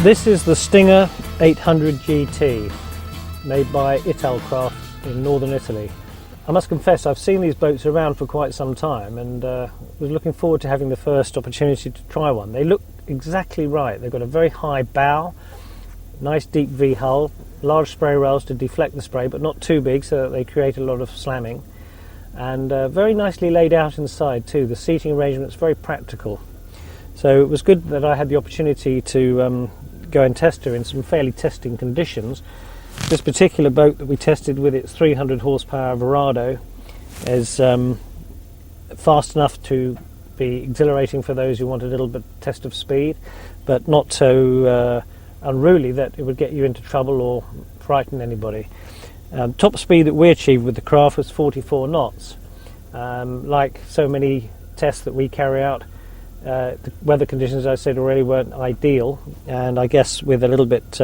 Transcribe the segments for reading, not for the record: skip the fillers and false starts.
This is the Stingher 800 GT, made by Italboats in northern Italy. I must confess I've seen these boats around for quite some time and was looking forward to having the first opportunity to try one. They look exactly right. They've got a very high bow, nice deep V hull, large spray rails to deflect the spray but not too big so that they create a lot of slamming, and very nicely laid out inside too. The seating arrangement's very practical. So it was good that I had the opportunity to go and test her in some fairly testing conditions. This particular boat that we tested with its 300 horsepower Verado is fast enough to be exhilarating for those who want a little bit test of speed, but not so unruly that it would get you into trouble or frighten anybody. Top speed that we achieved with the craft was 44 knots. Like so many tests that we carry out, the weather conditions, as I said already, weren't ideal, and I guess with a little bit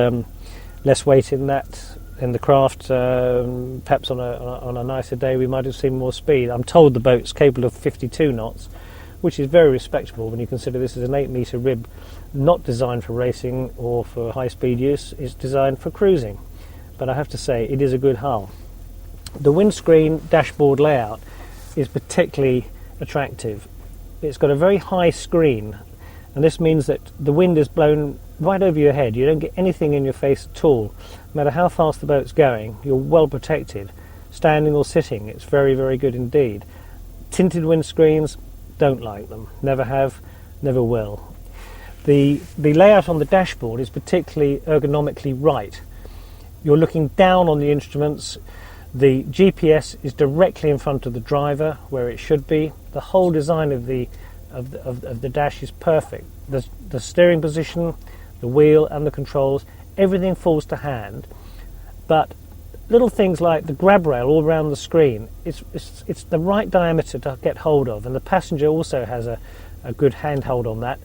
less weight in the craft, perhaps on a nicer day we might have seen more speed. I'm told the boat's capable of 52 knots, which is very respectable when you consider this is an 8-metre rib, not designed for racing or for high-speed use. It's designed for cruising, but I have to say it is a good hull. The windscreen dashboard layout is particularly attractive. It's got a very high screen, and this means that the wind is blown right over your head. You don't get anything in your face at all. No matter how fast the boat's going, you're well protected, standing or sitting. It's very, very good indeed. Tinted windscreens, don't like them. Never have, never will. The layout on the dashboard is particularly ergonomically right. You're looking down on the instruments. The GPS is directly in front of the driver, where it should be. The whole design of the dash is perfect. The steering position, the wheel and the controls, everything falls to hand. But little things like the grab rail all around the screen, it's the right diameter to get hold of, and the passenger also has a good handhold on that.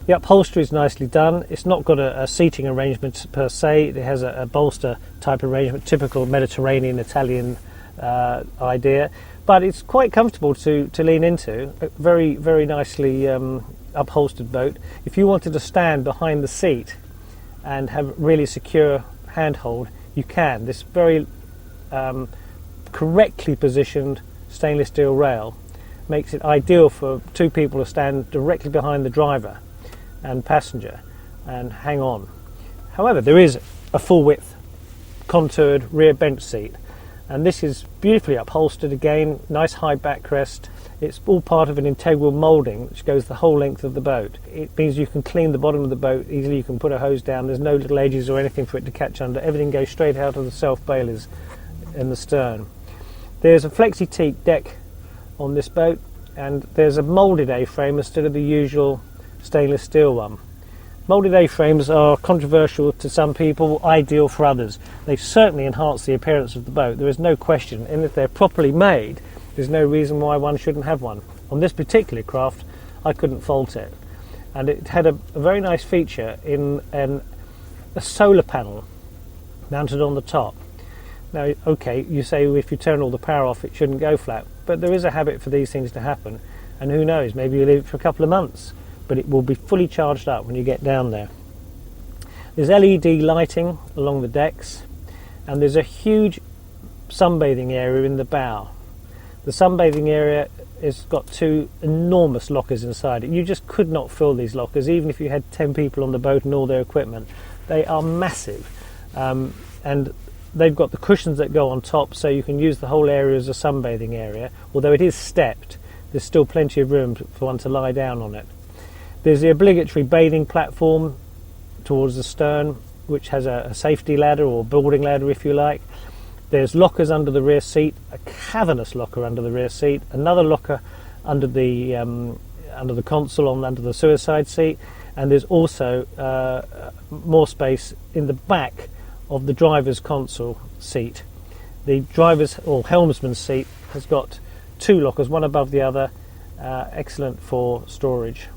The upholstery is nicely done. It's not got a seating arrangement per se. It has a bolster type arrangement, typical Mediterranean Italian idea, but it's quite comfortable to lean into. A very, very nicely upholstered boat. If you wanted to stand behind the seat and have really secure handhold, you can. This very correctly positioned stainless steel rail makes it ideal for two people to stand directly behind the driver and passenger and hang on. However, there is a full width contoured rear bench seat, and this is beautifully upholstered again, nice high backrest. It's all part of an integral moulding which goes the whole length of the boat. It means you can clean the bottom of the boat easily. You can put a hose down. There's no little edges or anything for it to catch under. Everything goes straight out of the self bailers in the stern. There's a flexi teak deck on this boat, and there's a moulded A-frame instead of the usual stainless steel one. Moulded A-frames are controversial to some people, ideal for others. They certainly enhance the appearance of the boat, there is no question, and if they're properly made, there's no reason why one shouldn't have one. On this particular craft, I couldn't fault it. And it had a very nice feature in a solar panel mounted on the top. Now, okay, you say if you turn all the power off, it shouldn't go flat, but there is a habit for these things to happen, and who knows, maybe you leave it for a couple of months, but it will be fully charged up when you get down there. There's LED lighting along the decks, and there's a huge sunbathing area in the bow. The sunbathing area has got two enormous lockers inside it. You just could not fill these lockers, even if you had 10 people on the boat and all their equipment. They are massive, and they've got the cushions that go on top, so you can use the whole area as a sunbathing area. Although it is stepped, there's still plenty of room for one to lie down on it. There's the obligatory bathing platform towards the stern, which has a safety ladder or boarding ladder if you like. There's lockers under the rear seat, a cavernous locker under the rear seat, another locker under the console under the suicide seat, and there's also more space in the back of the driver's console seat. The driver's or helmsman's seat has got two lockers, one above the other, excellent for storage.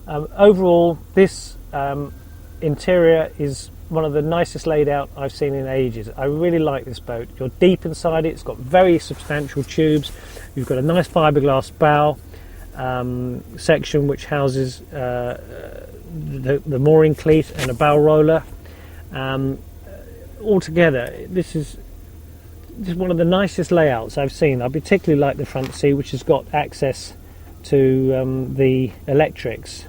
Overall, this interior is one of the nicest laid out I've seen in ages. I really like this boat. You're deep inside it. It's got very substantial tubes. You've got a nice fiberglass bow section which houses the mooring cleat and a bow roller. Altogether, this is one of the nicest layouts I've seen. I particularly like the front seat, which has got access to the electrics,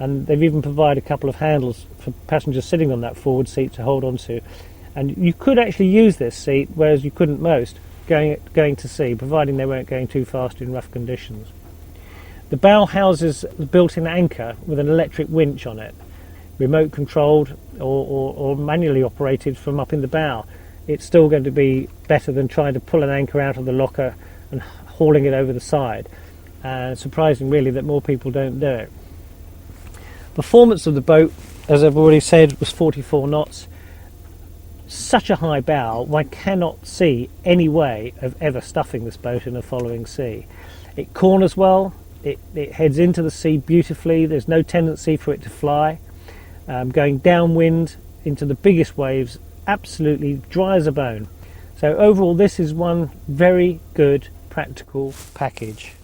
and they've even provided a couple of handles for passengers sitting on that forward seat to hold on to. And you could actually use this seat, whereas you couldn't most, going to sea, providing they weren't going too fast in rough conditions. The bow houses a built-in anchor with an electric winch on it, remote controlled or manually operated from up in the bow. It's still going to be better than trying to pull an anchor out of the locker and hauling it over the side. And surprising really that more people don't do it. Performance of the boat, as I've already said, was 44 knots. Such a high bow, one cannot see any way of ever stuffing this boat in a following sea. It corners well, it heads into the sea beautifully, there's no tendency for it to fly. Going downwind into the biggest waves, absolutely dry as a bone. So overall, this is one very good practical package.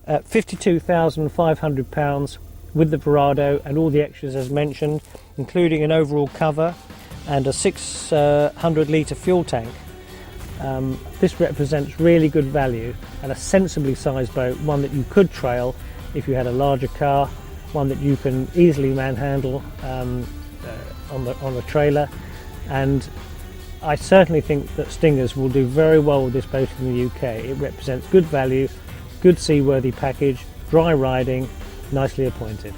At £52,500 with the Verado and all the extras as mentioned, including an overall cover and a 600 litre fuel tank. This represents really good value and a sensibly sized boat, one that you could trail if you had a larger car, one that you can easily manhandle on the trailer. And I certainly think that Stinghers will do very well with this boat in the UK. It represents good value, good seaworthy package, dry riding, nicely appointed.